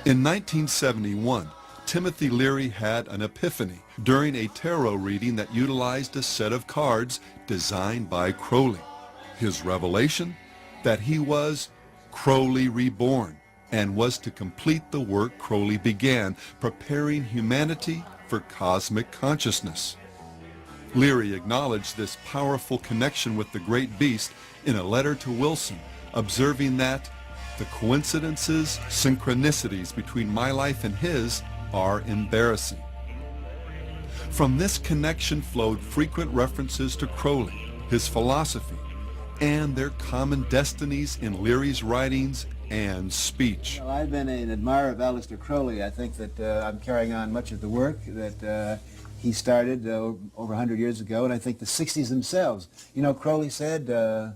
In 1971, Timothy Leary had an epiphany during a tarot reading that utilized a set of cards designed by Crowley. His revelation? That he was Crowley reborn and was to complete the work Crowley began, preparing humanity for cosmic consciousness. Leary acknowledged this powerful connection with the great beast in a letter to Wilson, observing that the coincidences, synchronicities between my life and his are embarrassing. From this connection flowed frequent references to Crowley, his philosophy, and their common destinies in Leary's writings and speech. Well, I've been an admirer of Aleister Crowley. I think that I'm carrying on much of the work that he started over 100 years ago, and I think the 60s themselves. You know, Crowley said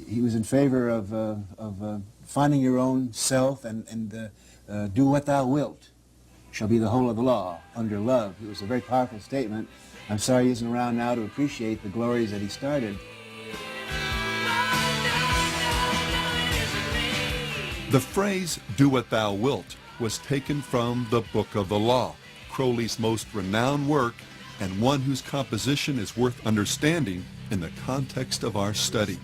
he was in favor of finding your own self and do what thou wilt shall be the whole of the law under love. It was a very powerful statement. I'm sorry he isn't around now to appreciate the glories that he started. The phrase, "do what thou wilt," was taken from the Book of the Law, Crowley's most renowned work and one whose composition is worth understanding in the context of our study.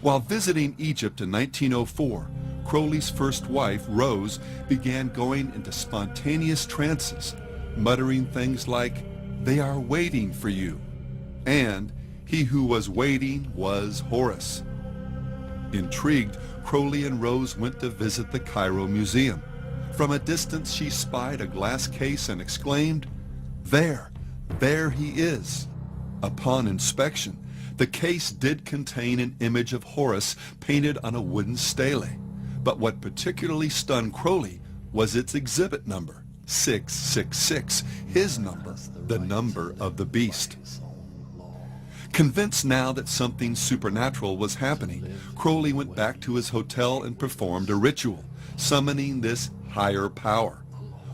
While visiting Egypt in 1904, Crowley's first wife, Rose, began going into spontaneous trances, muttering things like, "They are waiting for you," and "He who was waiting was Horus." Intrigued, Crowley and Rose went to visit the Cairo Museum. From a distance she spied a glass case and exclaimed, there he is." Upon inspection, the case did contain an image of Horus painted on a wooden stele. But what particularly stunned Crowley was its exhibit number, 666, his number, the number of the beast. Convinced now that something supernatural was happening, Crowley went back to his hotel and performed a ritual, summoning this higher power.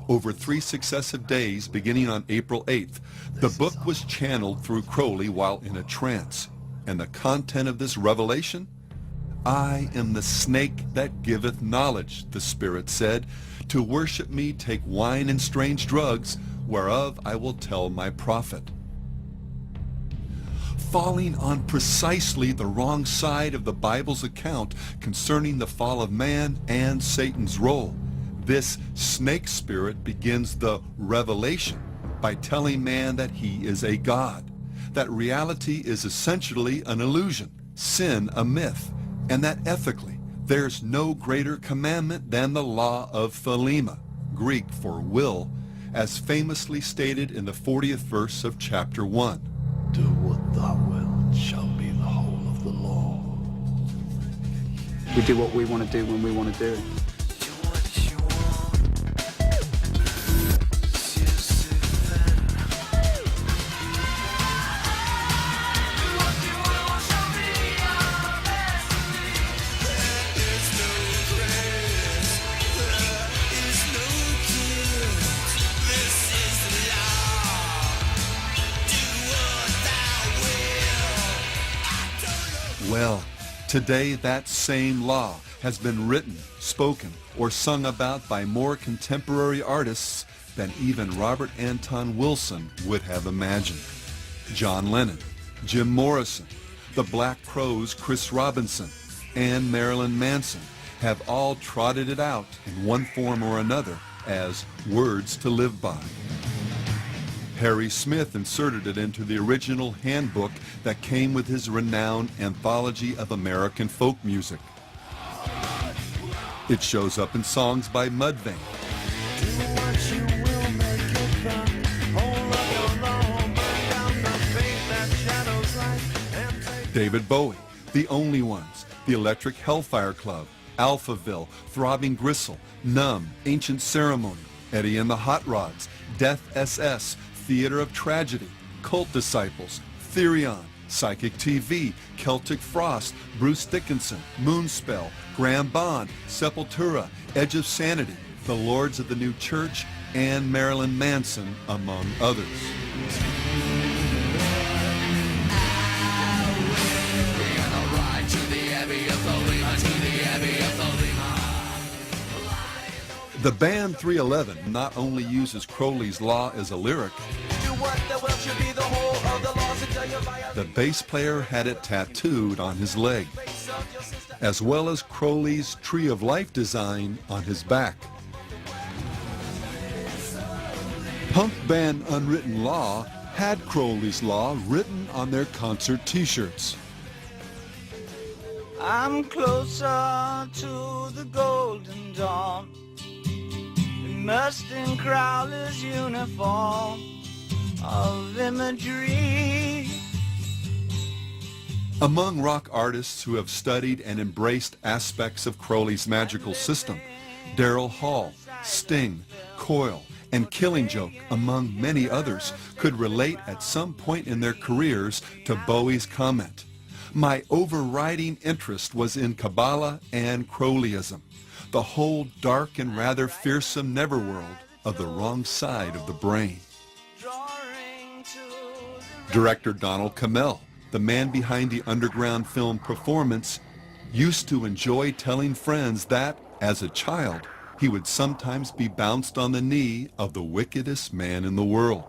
Over 3 successive days, beginning on April 8th, the book was channeled through Crowley while in a trance. And the content of this revelation? "I am the snake that giveth knowledge," the Spirit said. "To worship me take wine and strange drugs, whereof I will tell my prophet." Falling on precisely the wrong side of the Bible's account concerning the fall of man and Satan's role, this snake spirit begins the revelation by telling man that he is a god, that reality is essentially an illusion, sin a myth, and that ethically there's no greater commandment than the law of Thelema, Greek for will, as famously stated in the 40th verse of chapter 1. Do what thou wilt shall be the whole of the law. We do what we want to do when we want to do it. Well, today that same law has been written, spoken, or sung about by more contemporary artists than even Robert Anton Wilson would have imagined. John Lennon, Jim Morrison, the Black Crowes' Chris Robinson, and Marilyn Manson have all trotted it out in one form or another as words to live by. Harry Smith inserted it into the original handbook that came with his renowned Anthology of American Folk Music. It shows up in songs by Mudvayne, David Bowie, The Only Ones, The Electric Hellfire Club, Alphaville, Throbbing Gristle, Numb, Ancient Ceremony, Eddie and the Hot Rods, Death SS, Theater of Tragedy, Cult Disciples, Therion, Psychic TV, Celtic Frost, Bruce Dickinson, Moonspell, Graham Bond, Sepultura, Edge of Sanity, The Lords of the New Church, and Marilyn Manson, among others. The band 311 not only uses Crowley's Law as a lyric, the bass player had it tattooed on his leg, as well as Crowley's Tree of Life design on his back. Punk band Unwritten Law had Crowley's Law written on their concert t-shirts. I'm closer to the golden dawn, immersed in Crowley's uniform of imagery. Among rock artists who have studied and embraced aspects of Crowley's magical system, Daryl Hall, Sting, Coil, and Killing Joke, among many others, could relate at some point in their careers to Bowie's comment, "My overriding interest was in Kabbalah and Crowleyism, the whole dark and rather fearsome netherworld of the wrong side of the brain." Director Donald Cammell, the man behind the underground film Performance, used to enjoy telling friends that, as a child, he would sometimes be bounced on the knee of the wickedest man in the world.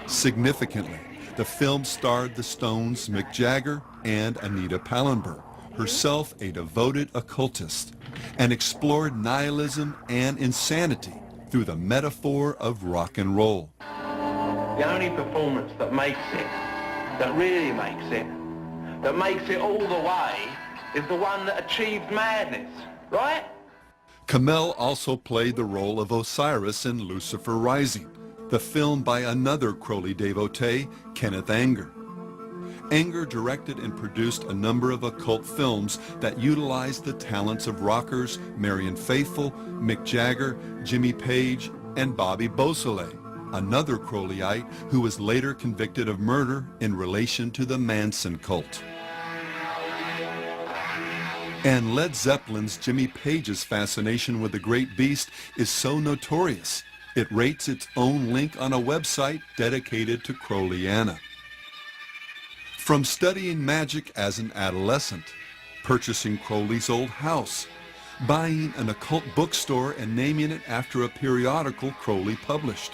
Significantly, the film starred the Stones' Mick Jagger and Anita Pallenberg, herself a devoted occultist, and explored nihilism and insanity through the metaphor of rock and roll. The only performance that makes it, that really makes it, that makes it all the way, is the one that achieved madness, right? Cammell also played the role of Osiris in Lucifer Rising, the film by another Crowley devotee, Kenneth Anger. Anger directed and produced a number of occult films that utilized the talents of rockers Marian Faithfull, Mick Jagger, Jimmy Page, and Bobby Beausoleil, another Crowleyite who was later convicted of murder in relation to the Manson cult. And Led Zeppelin's Jimmy Page's fascination with the great beast is so notorious, it rates its own link on a website dedicated to Crowleyana. From studying magic as an adolescent, purchasing Crowley's old house, buying an occult bookstore and naming it after a periodical Crowley published,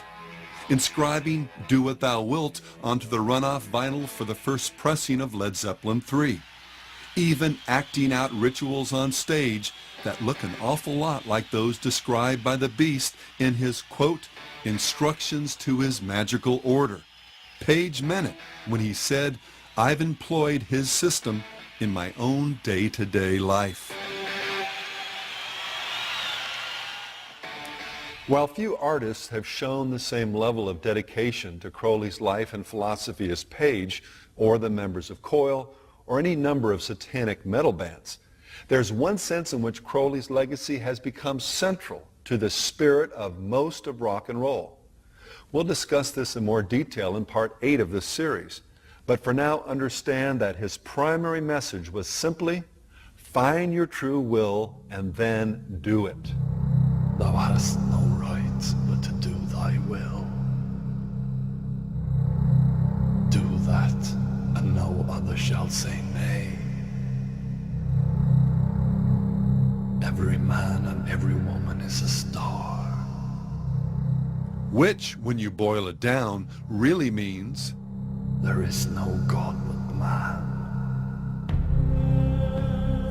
inscribing Do What Thou Wilt onto the runoff vinyl for the first pressing of Led Zeppelin III, even acting out rituals on stage that look an awful lot like those described by the Beast in his, quote, instructions to his magical order. Page meant it when he said, "I've employed his system in my own day-to-day life." While few artists have shown the same level of dedication to Crowley's life and philosophy as Page, or the members of Coil, or any number of satanic metal bands, there's one sense in which Crowley's legacy has become central to the spirit of most of rock and roll. We'll discuss this in more detail in Part 8 of this series, but for now understand that his primary message was simply, find your true will and then do it. Thou hast no right but to do thy will. Do that, and no other shall say nay. Every man and every woman is a star. Which, when you boil it down, really means There is no God but man.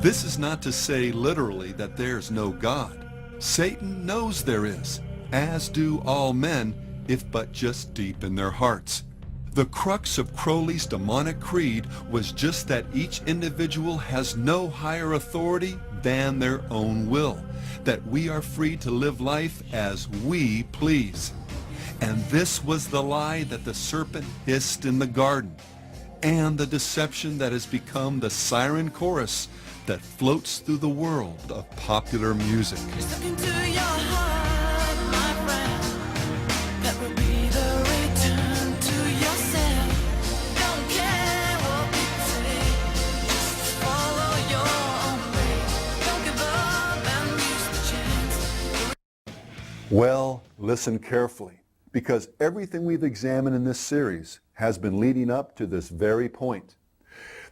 this is not to say literally that there's no God. Satan knows there is, as do all men, if but just deep in their hearts. The crux of Crowley's demonic creed was just that each individual has no higher authority than their own will, that we are free to live life as we please. And this was the lie that the serpent hissed in the garden, and the deception that has become the siren chorus that floats through the world of popular music. Look into your heart, my friend. That will be the return to yourself. Don't care what people say. Just follow your own way. Don't give up and lose the chance. Well, listen carefully, because everything we've examined in this series has been leading up to this very point.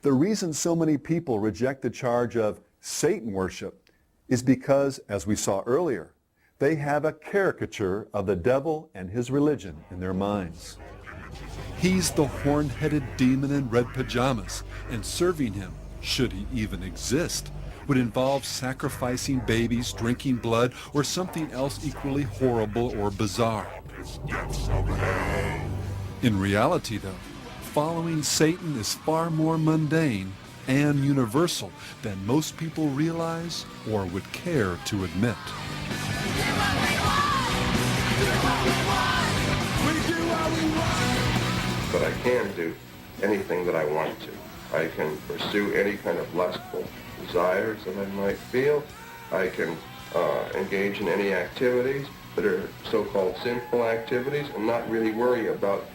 The reason so many people reject the charge of Satan worship is because, as we saw earlier, they have a caricature of the devil and his religion in their minds. He's the horn-headed demon in red pajamas, and serving him, should he even exist, would involve sacrificing babies, drinking blood, or something else equally horrible or bizarre. In reality, though, following Satan is far more mundane and universal than most people realize or would care to admit. But I can do anything that I want to. I can pursue any kind of lustful desires that I might feel. I can engage in any activities that are so-called sinful activities and not really worry about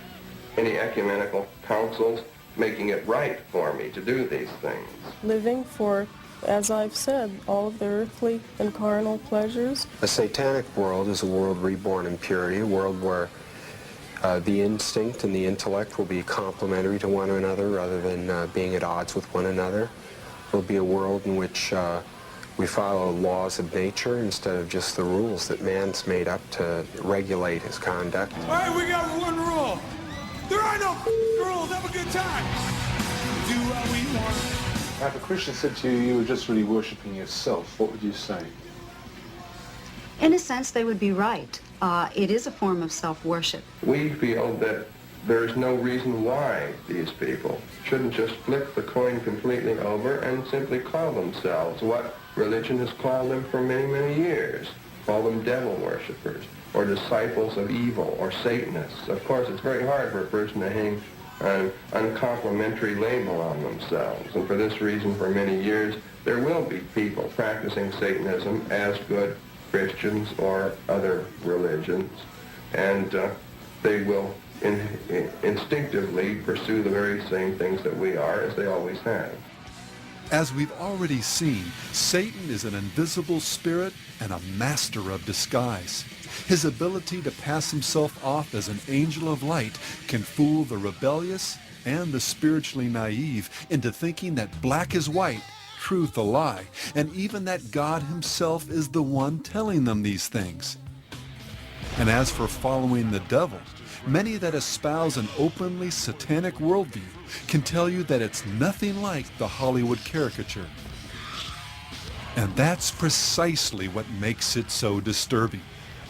any ecumenical councils making it right for me to do these things. Living for, as I've said, all of the earthly and carnal pleasures. A satanic world is a world reborn in purity, a world where the instinct and the intellect will be complementary to one another rather than being at odds with one another. It will be a world in which we follow laws of nature instead of just the rules that man's made up to regulate his conduct. All right, we got one rule. There are no rules. Have a good time. Do what we want. If a Christian said to you, you were just really worshiping yourself, what would you say? In a sense, they would be right. It is a form of self-worship. We feel that there's no reason why these people shouldn't just flip the coin completely over and simply call themselves what religion has called them for many, many years. Call them devil worshippers, or disciples of evil, or Satanists. Of course, it's very hard for a person to hang an uncomplimentary label on themselves. And for this reason, for many years, there will be people practicing Satanism as good Christians or other religions. And they will instinctively pursue the very same things that we are, as they always have. As we've already seen, Satan is an invisible spirit and a master of disguise. His ability to pass himself off as an angel of light can fool the rebellious and the spiritually naive into thinking that black is white, truth a lie, and even that God himself is the one telling them these things. And as for following the devil, many that espouse an openly satanic worldview can tell you that it's nothing like the Hollywood caricature. And that's precisely what makes it so disturbing,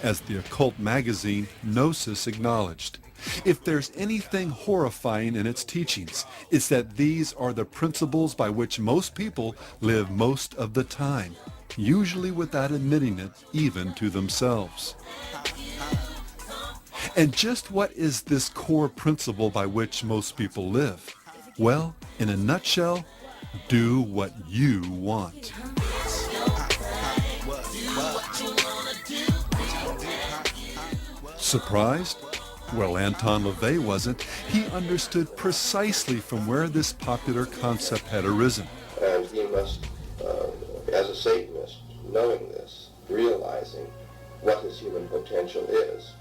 as the occult magazine Gnosis acknowledged. If there's anything horrifying in its teachings, it's that these are the principles by which most people live most of the time, usually without admitting it even to themselves. And just what is this core principle by which most people live? Well, in a nutshell, do what you want. Surprised? Well, Anton LaVey wasn't. He understood precisely from where this popular concept had arisen. And he must, as a Satanist, knowing this, realizing what his human potential is,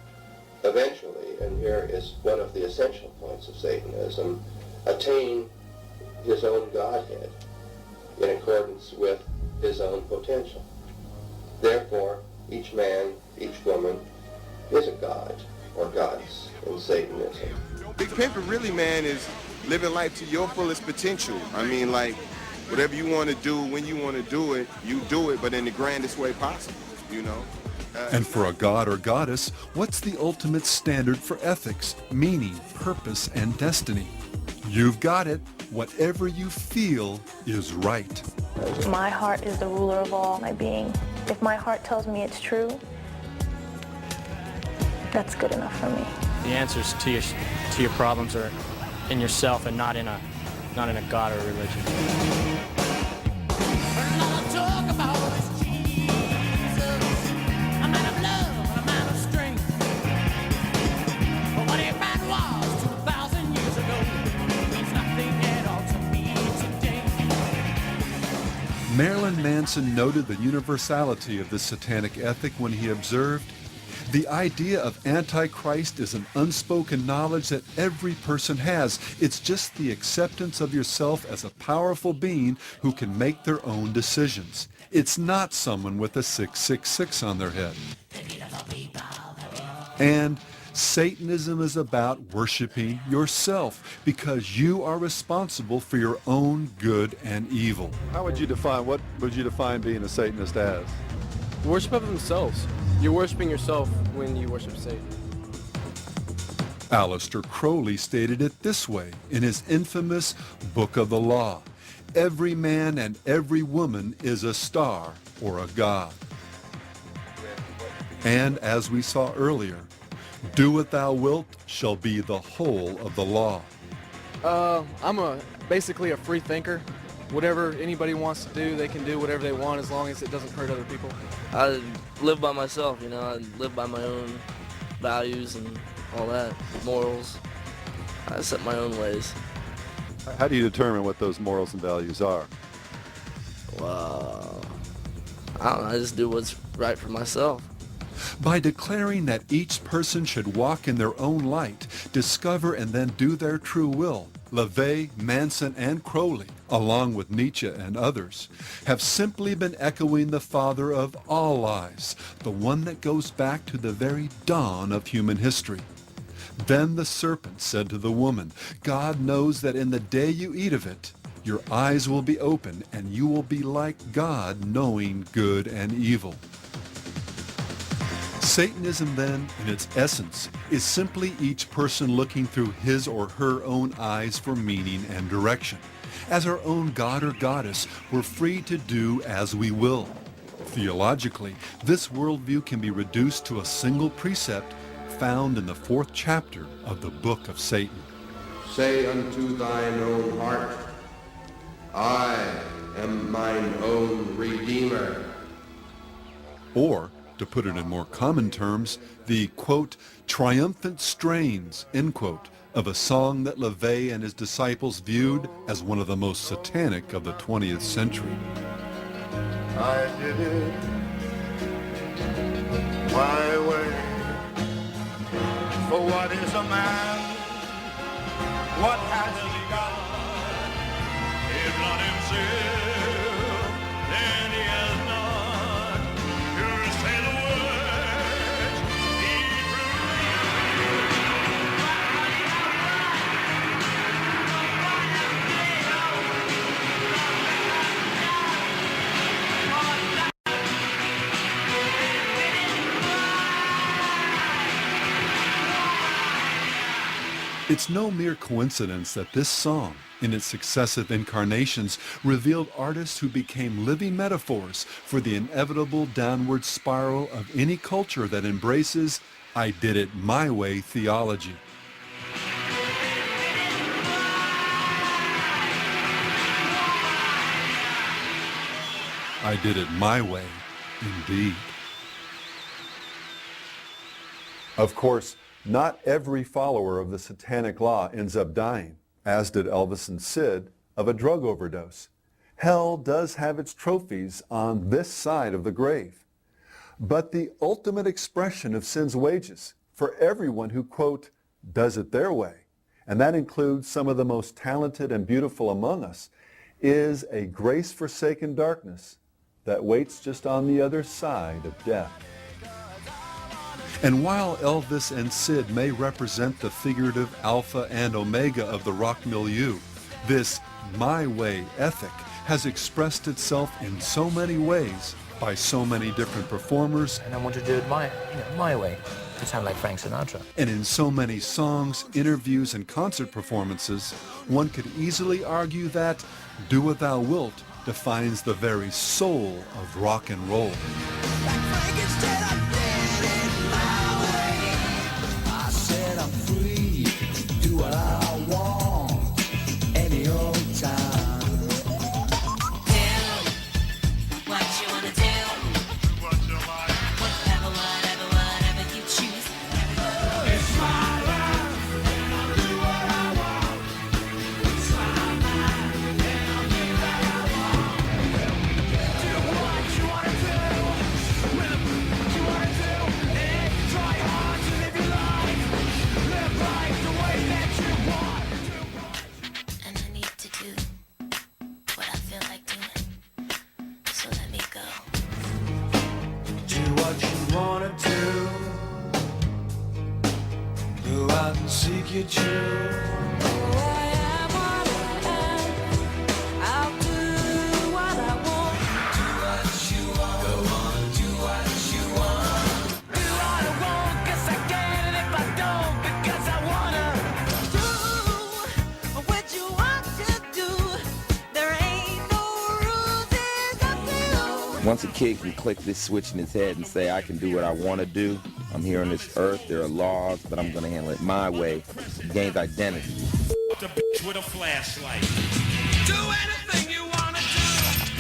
eventually, and here is one of the essential points of Satanism, attain his own Godhead in accordance with his own potential. Therefore, each man, each woman is a god or goddess in Satanism. Big Pimpin' really, man, is living life to your fullest potential. I mean, like, whatever you want to do, when you want to do it, you do it, but in the grandest way possible, you know? And for a god or goddess, what's the ultimate standard for ethics, meaning, purpose, and destiny? You've got it. Whatever you feel is right. My heart is the ruler of all my being. If my heart tells me it's true, that's good enough for me. The answers to your problems are in yourself and not in a god or a religion. Marilyn Manson noted the universality of this satanic ethic when he observed, "The idea of Antichrist is an unspoken knowledge that every person has. It's just the acceptance of yourself as a powerful being who can make their own decisions. It's not someone with a 666 on their head." And Satanism is about worshiping yourself because you are responsible for your own good and evil. What would you define being a Satanist as? Worship of themselves. You're worshiping yourself when you worship Satan. Aleister Crowley stated it this way in his infamous Book of the Law: every man and every woman is a star or a god. And as we saw earlier, do what thou wilt shall be the whole of the law. I'm basically a free thinker. Whatever anybody wants to do, they can do whatever they want as long as it doesn't hurt other people. I live by myself, you know. I live by my own values and all that, morals. I set my own ways. How do you determine what those morals and values are? Well, I don't know. I just do what's right for myself. By declaring that each person should walk in their own light, discover and then do their true will, LaVey, Manson, and Crowley, along with Nietzsche and others, have simply been echoing the father of all lies, the one that goes back to the very dawn of human history. Then the serpent said to the woman, God knows that in the day you eat of it, your eyes will be open and you will be like God, knowing good and evil. Satanism, then, in its essence, is simply each person looking through his or her own eyes for meaning and direction. As our own god or goddess, we're free to do as we will. Theologically, this worldview can be reduced to a single precept found in the 4th chapter of the Book of Satan. Say unto thine own heart, I am mine own Redeemer. Or, to put it in more common terms, the, quote, triumphant strains, end quote, of a song that LaVey and his disciples viewed as one of the most satanic of the 20th century. I did it my way. For what is a man? What has he done? If not himself, then he has not. You say the words he It's no mere coincidence that this song, in its successive incarnations, revealed artists who became living metaphors for the inevitable downward spiral of any culture that embraces I did it my way theology. I did it my way, indeed. Of course, not every follower of the satanic law ends up dying, as did Elvis and Sid, of a drug overdose. Hell does have its trophies on this side of the grave. But the ultimate expression of sin's wages for everyone who, quote, does it their way, and that includes some of the most talented and beautiful among us, is a grace-forsaken darkness that waits just on the other side of death. And while Elvis and Sid may represent the figurative alpha and omega of the rock milieu, this my way ethic has expressed itself in so many ways by so many different performers. And I want to do it my way, to sound like Frank Sinatra. And in so many songs, interviews, and concert performances, one could easily argue that Do What Thou Wilt defines the very soul of rock and roll. I'm free, do what I want, any old time. Do what you wanna do. Whatever you choose. It's my life, and I'll do what I want. It's my life, and I'll do what I want. Do what you wanna do. Do what Seek your truth. Oh, I am what I am. I'll do what I want. Do what you want. Go on, do what you want. Do what I want, 'cause I can, and if I don't, because I wanna. Do what you want to do. There ain't no rules, it's up to you. Once a kid can click this switch in his head and say, I can do what I want to do, I'm here on this earth, there are laws, but I'm going to handle it my way, he gains identity. The bitch with a flashlight. Do anything you wanna do.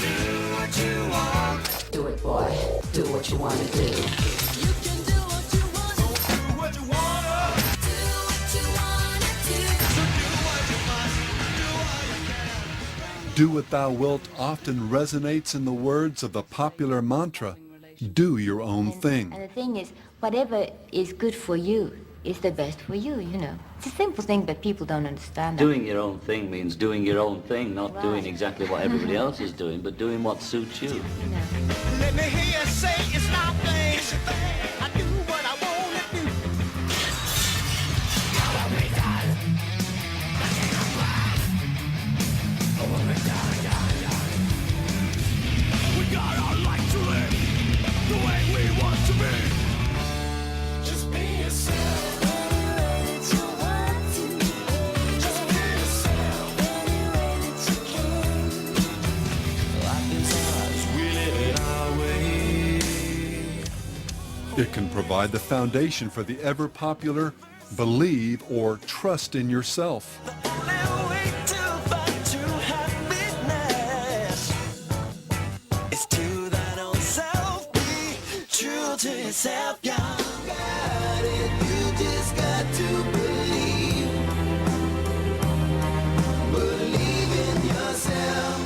Do what you want. Do it, boy. Do what you want to do. You can do what you want. Do what you wanna. Do what you wanna do. So do what you must. Do what you can. Do what thou wilt often resonates in the words of the popular mantra, do your own thing. And the thing is, whatever is good for you is the best for you, you know. It's a simple thing, but people don't understand that. Doing your own thing means doing your own thing, not doing exactly what everybody else is doing, but doing what suits you. Let me hear you say it's my thing. It's your thing. I do what I wanna do. We got our life to live the way we want to be. Just be yourself. Just be yourself. Life is ours, we live it our way. It can provide the foundation for the ever-popular believe or trust in yourself. Only way to find true happiness is to thine own self. Be true to yourself, young. Got it, you just got to believe. Believe in yourself.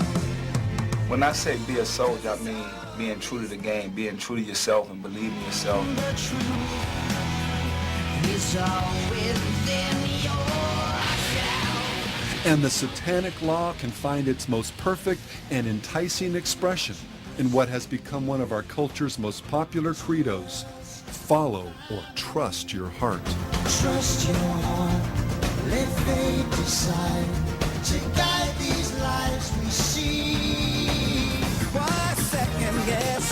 When I say be a soldier, I mean being true to the game, being true to yourself and believing in yourself. The truth is all within yourself. And the satanic law can find its most perfect and enticing expression in what has become one of our culture's most popular credos, follow or trust your heart. Trust your heart, let fate decide to guide these lives we see. Why second guess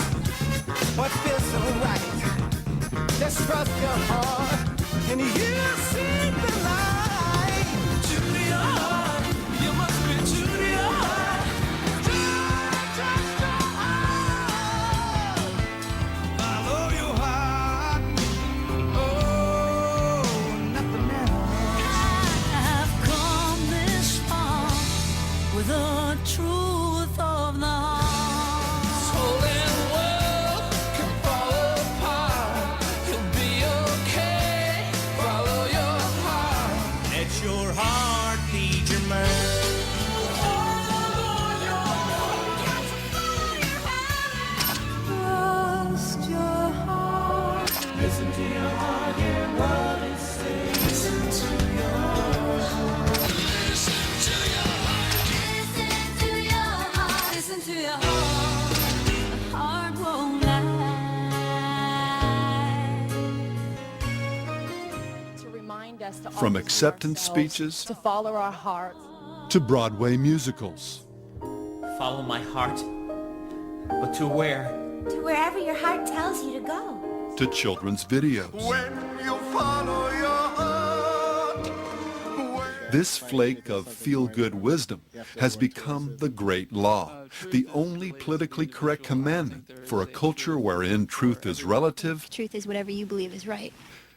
what feels so right? Just trust your heart and you'll see the light. True to your heart, you must be true to your heart. Trust your heart. Follow your heart. Oh, nothing else. I've come this far with the truth of the heart. Soul and world can fall apart. You'll be okay. Follow your heart. Let your heart lead your man. Trust your heart. Listen to your heart, hear what it says. Listen to your heart. Listen to your heart. Listen to your heart. Listen to your heart. The heart won't lie. To remind us to From always acceptance ourselves, speeches to follow our hearts. to Broadway musicals. Follow my heart. But to where? To wherever your heart tells you to go. To children's videos. When you follow your heart. This flake of feel-good wisdom has become the great law, the only politically correct commandment for a culture wherein truth is relative, Truth is whatever you believe is right.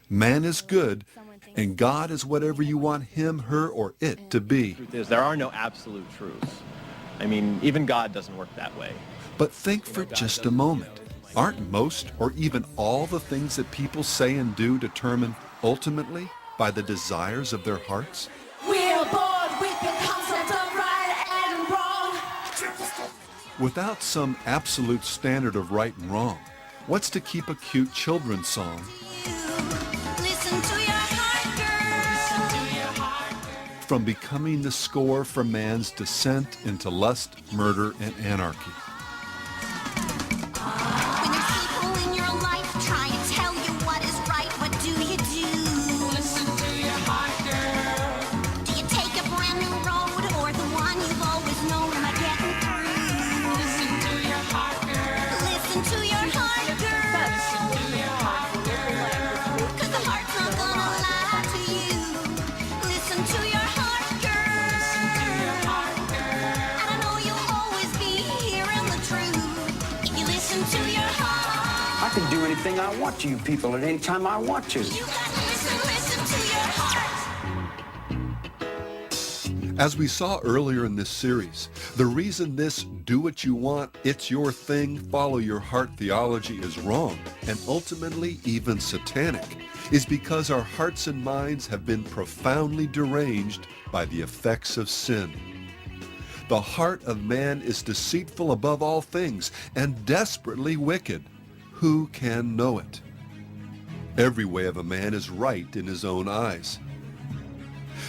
man is good, and God is whatever you want him, her, or it to be. Truth is, there are no absolute truths. I mean, even God doesn't work that way. But think for just a moment. Aren't most or even all the things that people say and do determined ultimately by the desires of their hearts? We're bored with the concept of right and wrong. Without some absolute standard of right and wrong, what's to keep a cute children's song Listen to your heart, girl. Listen to your heart. from becoming the score for man's descent into lust, murder, and anarchy? When there's people in your life trying to tell you what is right, what do you do? Listen to your heart. anything I want to you people at any time I want to. As we saw earlier in this series, the reason this do what you want, it's your thing, follow your heart theology is wrong, and ultimately even satanic, is because our hearts and minds have been profoundly deranged by the effects of sin. The heart of man is deceitful above all things and desperately wicked. Who can know it? Every way of a man is right in his own eyes.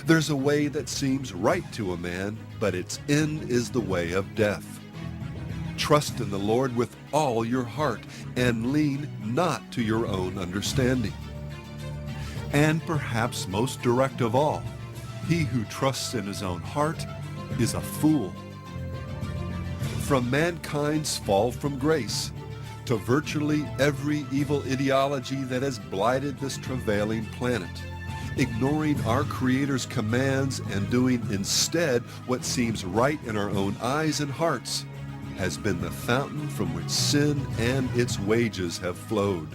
There's a way that seems right to a man, but its end is the way of death. Trust in the Lord with all your heart and lean not to your own understanding. And perhaps most direct of all, he who trusts in his own heart is a fool. From mankind's fall from grace to virtually every evil ideology that has blighted this travailing planet, ignoring our Creator's commands and doing instead what seems right in our own eyes and hearts, has been the fountain from which sin and its wages have flowed.